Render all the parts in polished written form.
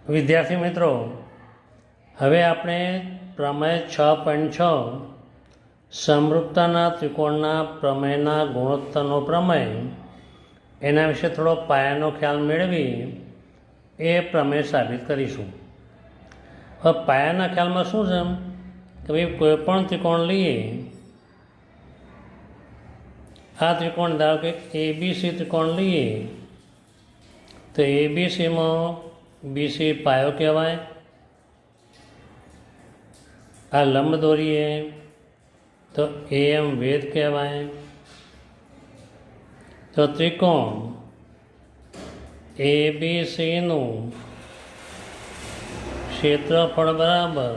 વિદ્યાર્થી મિત્રો, હવે આપણે પ્રમેય 6.6 સમરૂપતાના ત્રિકોણના પ્રમેયના ગુણોત્તરનો પ્રમેય એના વિશે થોડો પાયાનો ખ્યાલ મેળવી એ પ્રમેય સાબિત કરીશું. હવે પાયાના ખ્યાલમાં શું છે કે ભાઈ કોઈ પણ ત્રિકોણ લઈએ, આ ત્રિકોણ ધારો કે એબીસી ત્રિકોણ લઈએ તો એબીસીમાં બીસી પાયો કહેવાય. આ લંબ દોરીએ તો એમ વેધ કહેવાય. તો ત્રિકોણ એબીસીનું ક્ષેત્રફળ બરાબર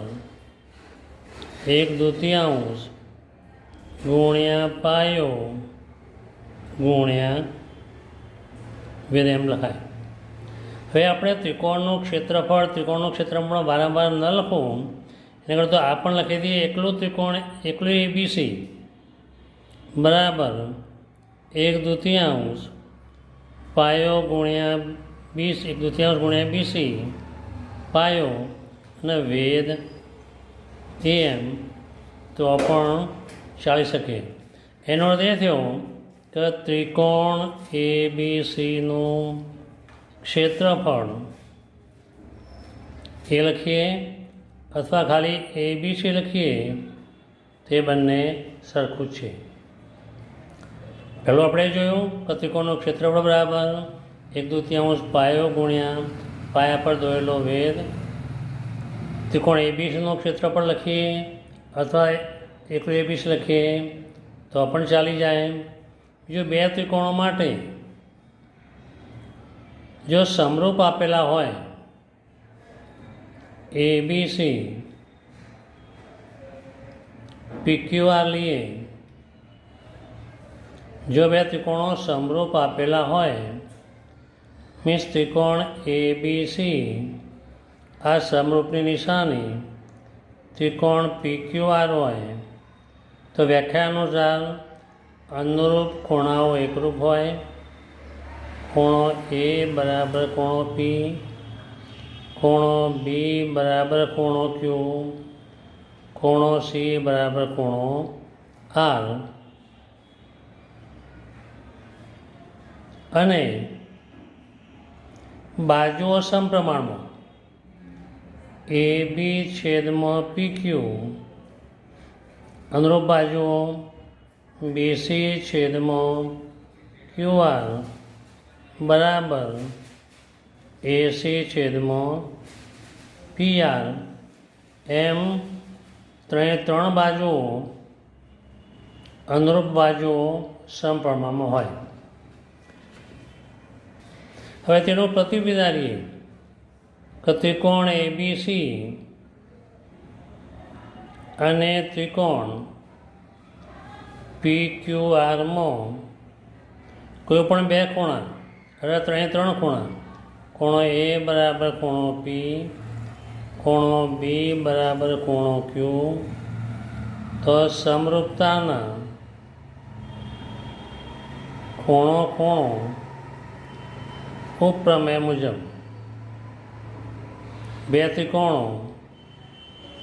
1/2 ગુણ્યા પાયો ગુણ્યા વેધ એમ લખાય. હવે આપણે ત્રિકોણનું ક્ષેત્રફળ વારંવાર ન લખવું, એના કરતાં આ પણ લખી દઈએ. એકલું એબીસી બરાબર 1/2 પાયો ગુણ્યા 1/2 ગુણ્યા બીસી પાયો અને વેદ એમ તો પણ ચાલી શકે. એનો અર્થ એ થયો કે ત્રિકોણ એબીસીનું ક્ષેત્રફળ એ લખીએ અથવા ખાલી એબીસી લખીએ તે બંને સરખું છે. પહેલું આપણે જોયું કે ત્રિકોણનું ક્ષેત્રફળ બરાબર 1/2 પાયો ગુણ્યા પાયા પર દોરેલો વેધ. ત્રિકોણ એબીસીનું ક્ષેત્રફળ લખીએ અથવા એકલું એબીસી લખીએ તો પણ ચાલી જાય. બીજું, બે ત્રિકોણો માટે જો સમરૂપ આપેલા હોય એબીસી પીક્યુઆર લઈએ, જો બે ત્રિકોણો સમરૂપ આપેલા હોય મીન્સ ત્રિકોણ એબીસી આ સમરૂપની નિશાની ત્રિકોણ પીક્યુઆર હોય તો વ્યાખ્યા અનુસાર અનુરૂપ ખૂણાઓ એકરૂપ હોય. ખૂણો એ બરાબર ખૂણો પી, ખૂણો બી બરાબર ખૂણો ક્યુ, ખૂણો સી બરાબર ખૂણો આર. અને બાજુઓ સમપ્રમાણમાં એ બી છેદમાં પીક્યુ, અનુરૂપ બાજુઓ બીસી છેદમાં ક્યુઆર બરાબર એસી છેદમાં પીઆર. એમ ત્રણ બાજુઓ અનુરૂપ બાજુઓ સમપ્રમાણમાં હોય. હવે તેનું પ્રતિબિંબ ધારીએ કે ત્રિકોણ એબીસી અને ત્રિકોણ પીક્યુઆરમાં કોઈ પણ બે ખૂણા, હવે ત્રણ ખૂણા, ખૂણો એ બરાબર ખૂણો પી, ખૂણો બી બરાબર ખૂણો ક્યુ, તો સમરૂપતાના ખૂણો ઉપપ્રમેય મુજબ બે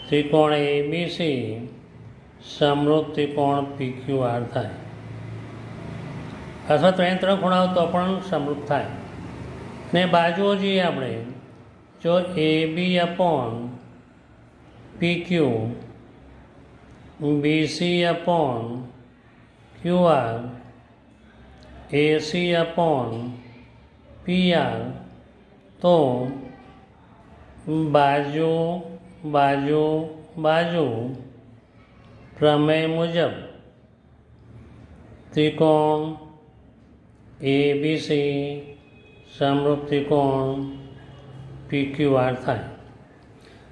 ત્રિકોણ એબીસી સમરૂપ ત્રિકોણ પીક્યુઆર થાય. અથવા ત્રણ ખૂણાઓ તો પણ સમરૂપ થાય. ને બાજુઓ જોઈએ આપણે, જો A B upon PQ, BC upon QR, AC upon PR, તો બાજુ પ્રમેય મુજબ ત્રિકોણ એબીસી સમરૂપ ત્રિકોણ પીક્યુઆર થાય.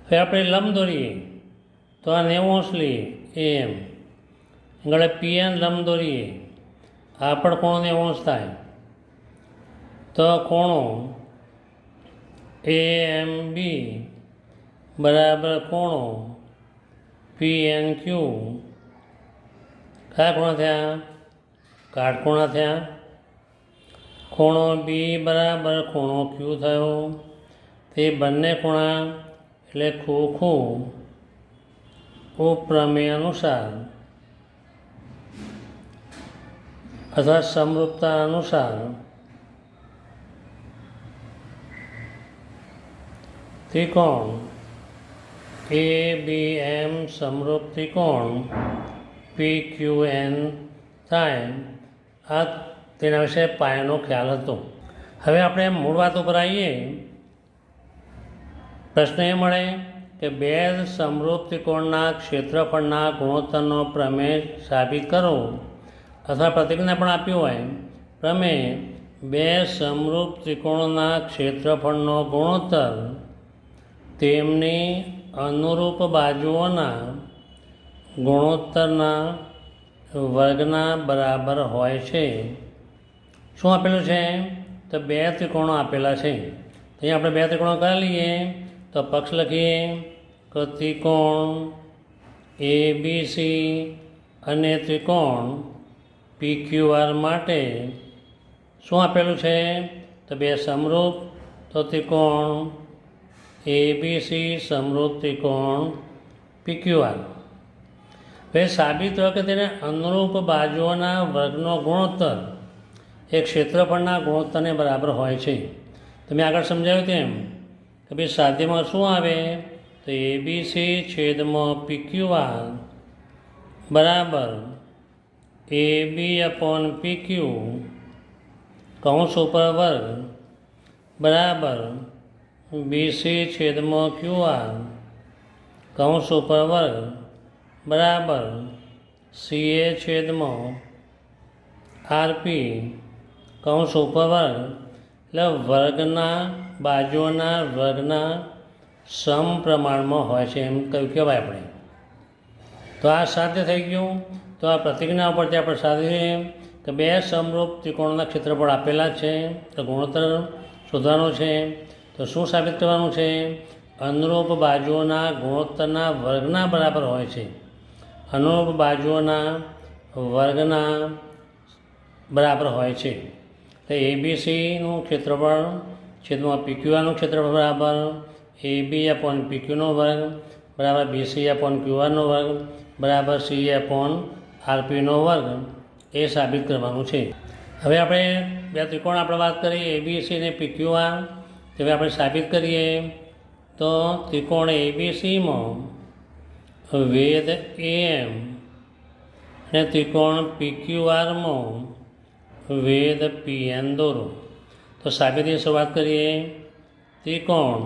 હવે આપણે લંબ દોરીએ તો આ 90 લઈએ એમ, આગળ પીએન લંબ દોરીએ આ પણ ખૂણો 90 થાય. તો ખૂણો એએમ બી બરાબર ખૂણો પીએન ક્યુ, કયા ખૂણા થયા? કાટખૂણા થયા. ખૂણો બી બરાબર ખૂણો ક્યુ થયો. તે બંને ખૂણા એટલે ખોખું ઉપપ્રમેય અનુસાર અથવા સમરૂપતા અનુસાર ત્રિકોણ ABM સમરૂપ ત્રિકોણ PQN થાય. આ તેના વિશે પાયાનો ખ્યાલ હતો. હવે આપણે મૂળ વાત ઉપર આવીએ. પ્રશ્ન એ મળે કે બે સમરૂપ ત્રિકોણના ક્ષેત્રફળના ગુણોત્તરનો પ્રમેય સાબિત કરો, અથવા પ્રતિજ્ઞા પણ આપ્યું હોય. પ્રમેય બે સમરૂપ ત્રિકોણોના ક્ષેત્રફળનો ગુણોત્તર તેમની અનુરૂપ બાજુઓના ગુણોત્તરના વર્ગના બરાબર હોય છે. શું આપેલું છે? તો બે ત્રિકોણો આપેલા છે. અહીં આપણે બે ત્રિકોણો કરી લઈએ. તો પક્ષ લખીએ કે ત્રિકોણ ABC અને ત્રિકોણ PQR માટે શું આપેલું છે? તો બે સમરૂપ, તો ત્રિકોણ ABC સમરૂપ ત્રિકોણ PQR. હવે સાબિત હોય કે તેને અનુરૂપ બાજુઓના વર્ગનો ગુણોત્તર એ ક્ષેત્રફળના ગુણોત્તરને બરાબર હોય છે. તમે આગળ સમજાવ્યું તેમ કે ભાઈ સાધ્યમાં શું આવે? તો ABC છેદમાં PQR બરાબર AB/PQ કૌંસ ઉપર વર્ગ બરાબર BC છેદમાં QR કૌંસ ઉપર વર્ગ બરાબર CA છેદમાં RP કૌંસ ઉપર વર્ગ. એટલે વર્ગના બાજુઓના વર્ગના સમપ્રમાણમાં હોય છે એમ કહેવાય આપણે. તો આ સાધ્ય થઈ ગયું. તો આ પ્રતિજ્ઞા ઉપરથી આપણે સાધીએ કે બે સમરૂપ ત્રિકોણના ક્ષેત્રફળ આપેલા છે, તો ગુણોત્તર શોધવાનો છે. તો શું સાબિત કરવાનું છે? અનુરૂપ બાજુઓના ગુણોત્તરના વર્ગના બરાબર હોય છે. અનુરૂપ બાજુઓના વર્ગના બરાબર હોય છે. તો ABCનું ક્ષેત્રફળ છેદમાં PQRનું ક્ષેત્રફળ બરાબર AB/PQનો વર્ગ બરાબર BC/QRનો વર્ગ બરાબર CA/RPનો વર્ગ એ સાબિત કરવાનું છે. હવે આપણે બે ત્રિકોણ આપણે વાત કરીએ ABC અને PQR. હવે આપણે સાબિત કરીએ. તો ત્રિકોણ ABCમાં વેધ AM અને ત્રિકોણ PQRમાં વેધ PN દોરો. તો સાબિતીની શરૂઆત કરીએ. ત્રિકોણ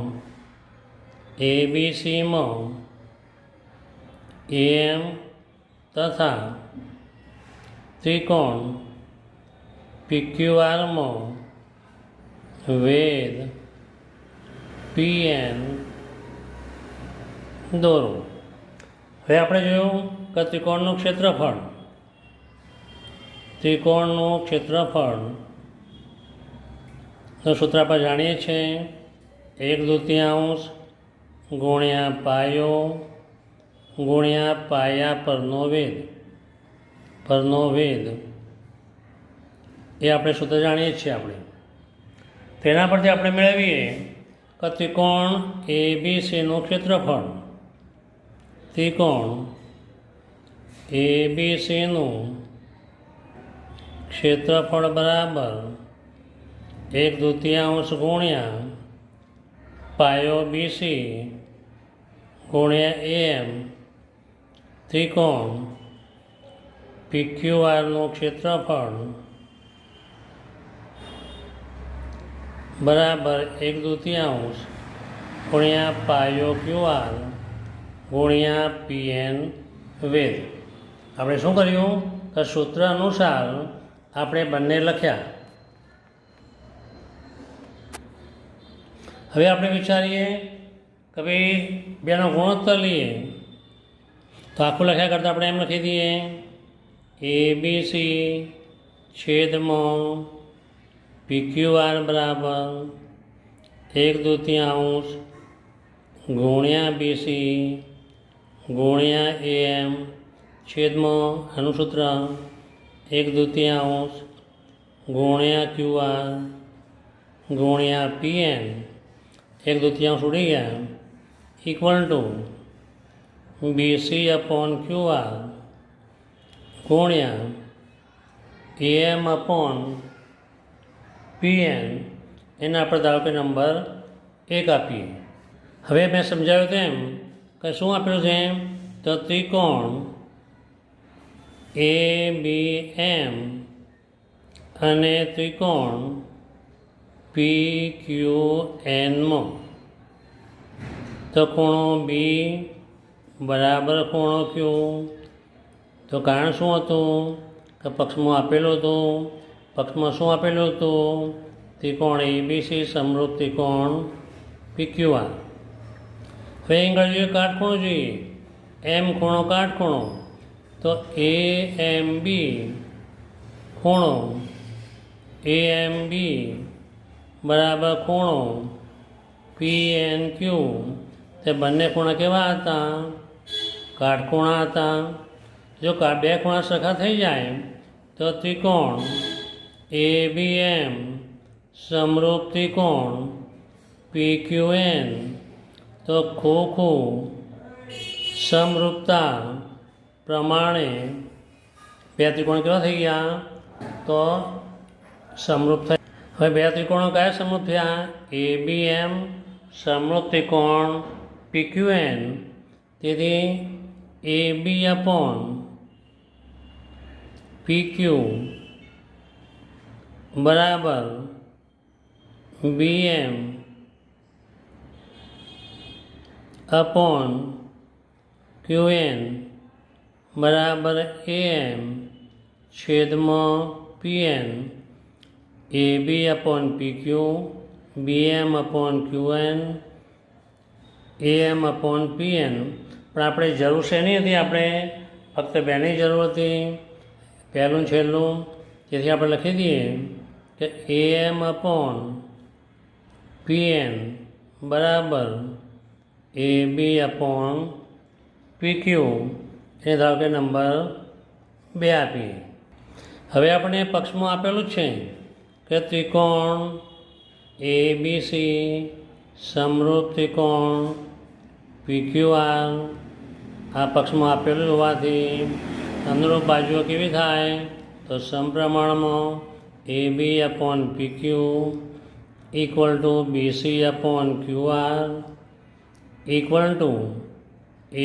ABCમાં AM તથા ત્રિકોણ PQRમાં વેધ PN દોરો. હવે આપણે જોયું કે ત્રિકોણનું ક્ષેત્રફળ સૂત્ર આપણે જાણીએ છીએ 1/2 ગુણ્યા પાયો ગુણ્યા પાયા પરનો વેધ એ આપણે સૂત્ર જાણીએ છીએ આપણે. તેના પરથી આપણે મેળવીએ કે ત્રિકોણ ABCનું ક્ષેત્રફળ બરાબર 1/2 ગુણ્યા પાયો BC ગુણ્યા AM ત્રિકોણ PQRનું ક્ષેત્રફળ બરાબર 1/2 ગુણ્યા પાયો QR ગુણ્યા PN વેધ. આપણે શું કર્યું કે સૂત્ર અનુસાર આપણે બંને લખ્યા. હવે આપણે વિચારીએ કે ભાઈ બેનો ગુણોત્તર લઈએ. તો આખું લખ્યા કરતાં આપણે એમ લખી દઈએ ABC છેદમાં PQR બરાબર 1/2 ગુણ્યા BC ગુણ્યા AM છેદમાં આનું સૂત્ર 1/2 ગુણ્યા QR ગુણ્યા PN 1/2 ઉડી ગયા equal to BC upon QR ગુણ્યા AM અપોન PN એને આપણે ધારો કે નંબર 1 આપીએ. હવે મેં સમજાવ્યું તેમ કે શું આપેલું છે તો ત્રિકોણ ABM અને ત્રિકોણ PQNમાં તો ખૂણો B બરાબર ખૂણો Q. તો કારણ શું હતું કે પક્ષમાં આપેલું હતું, પક્ષમાં શું આપેલું હતું ત્રિકોણ ABC સમરૂપ ત્રિકોણ PQR. હવે અહીં જોઈએ કાટખૂણો જોઈએ M ખૂણો કાટખૂણો તો AMB ખૂણો AMB બરાબર ખૂણો PNQ. તે બંને ખૂણા કેવા હતા કાટખૂણા હતા. જો બે ખૂણા સરખા થઈ જાય તો ત્રિકોણ ABM સમરૂપ ત્રિકોણ PQN તો ખોખું સમરૂપતા પ્રમાણે બે ત્રિકોણ કેવા થઈ ગયા તો સમરૂપ થઈ. હવે બે ત્રિકોણો કયા સમરૂપ થયા ABM સમરૂપ ત્રિકોણ PQN. તેથી AB અપોન PQ બરાબર BM અપોન QN બરાબર AM છેદમાં PN. AB upon PQ BM upon QN AM upon PN. પણ આપણે જરૂર છે નહીં હતી, આપણે ફક્ત બેની જરૂર હતી પહેલું છેલ્લું. તેથી આપણે લખી દઈએ કે AM અપોન PN બરાબર AB અપોન PQ એ ધારો કે નંબર 2 આપીએ. હવે આપણે પક્ષમાં આપેલું છે કે ત્રિકોણ ABC સમરૂપ ત્રિકોણ PQR. આ પક્ષમાં આપેલું હોવાથી અનુરૂપ બાજુઓ કેવી થાય તો સમપ્રમાણમાં AB upon PQ equal to BC upon QR equal to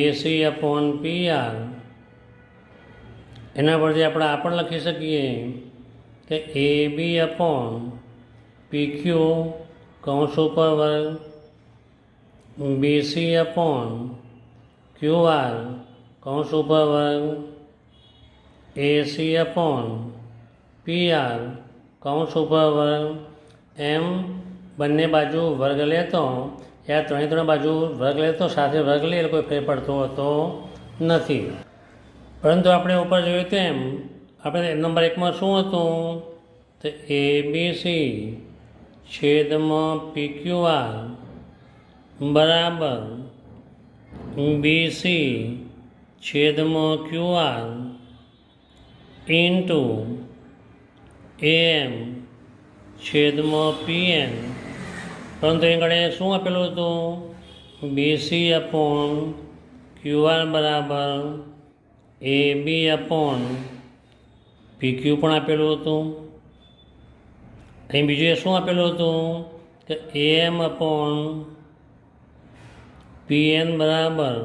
AC upon PR. એના પરથી આપણે આ પણ લખી શકીએ કે AB અપોન PQ કૌંસ ઉપર વર્ગ BC અપોન QR કૌંસ ઉપર વર્ગ AC અપોન PR કૌંસ ઉપર વર્ગ. એમ બંને બાજુ વર્ગ લેતો યા ત્રણે બાજુ વર્ગ લેતો સાથે વર્ગ લે કોઈ ફેર પડતો હોતો નથી. પરંતુ આપણે ઉપર જોયું તેમ આપણે નંબર 1માં શું હતું તો ABC છેદમાં PQR બરાબર BC છેદમાં QR ઇન્ટુ AM છેદમાં PN. પરંતુ એ ગણે શું આપેલું હતું BC અપોન QR બરાબર AB અપોન PQ પણ આપેલું હતું. અહીં બીજું એ શું આપેલું હતું કે AM અપોન PN બરાબર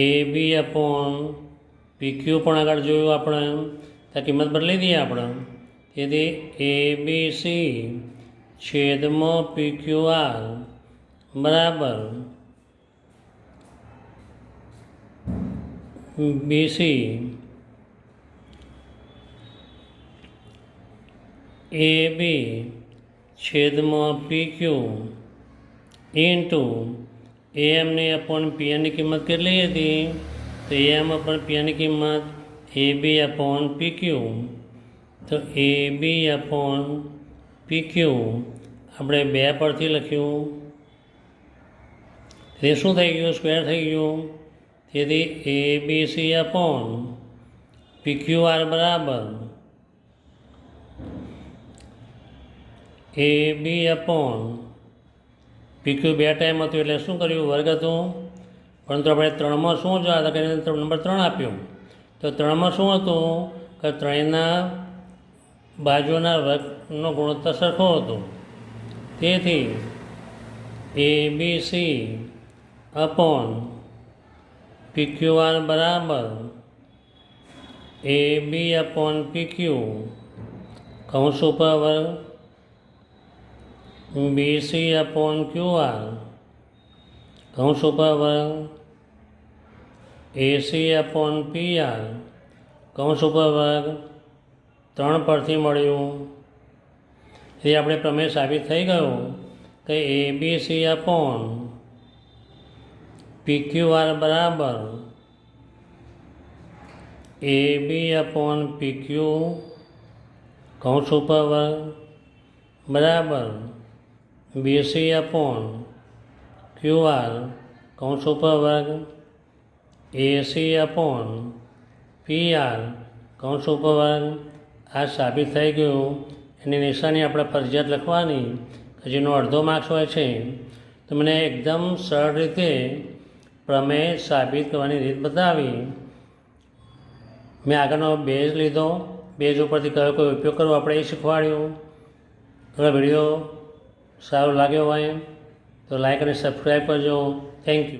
AB અપોન PQ પણ આગળ જોયું આપણે ત્યાં કિંમત બદલી દઈએ આપણે. તેથી ABC છેદમાં PQR બરાબર BC AB છેદમાં PQ ઇન્ટુ AMને અપોન PNની કિંમત કેટલી હતી તો AM અપોન PNની કિંમત AB અપોન PQ. તો AB અપોન PQ આપણે 2 પરથી લખ્યું. તે શું થઈ ગયું સ્ક્વેર થઈ ગયું. તેથી ABC અપોન PQR બરાબર AB અપોન PQ 2 ટાઈમ હતું એટલે શું કર્યું? વર્ગ હતું. પરંતુ આપણે 3માં શું જોયા હતા કે નંબર 3 આપ્યો. તો 3માં શું હતું કે 3ના બાજુના વર્ગનો ગુણોત્તર સરખો હતો. તેથી ABC અપોન PQR બરાબર AB અપોન PQ કૌંસ ઉપર વર્ગ BC અપોન QR કૌંસ ઉપર વર્ગ AC અપોન PR કૌંસ ઉપર વર્ગ 3 પરથી મળ્યું. એ આપણે પ્રમેય સાબિત થઈ ગયું કે ABC અપોન PQR બરાબર AB અપોન PQ કૌંસ ઉપર વર્ગ બરાબર BC અપોન QR કૌંસ ઉપર વર્ગ AC અપોન PR કૌંસ ઉપર વર્ગ. આ સાબિત થઈ ગયું. એની નિશાની આપણે ફરજિયાત લખવાની, જેનો અડધો માર્ક્સ હોય છે. તો મને એકદમ સરળ રીતે પ્રમેય સાબિત કરવાની રીત બતાવી. મેં આગળનો બેઝ લીધો, બેઝ ઉપરથી કયો કયો ઉપયોગ કરવો આપણે એ શીખવાડ્યું. હવે વિડીયો સારો લાગ્યો હોય તો લાઈક અને સબસ્ક્રાઈબ કરજો. Thank you.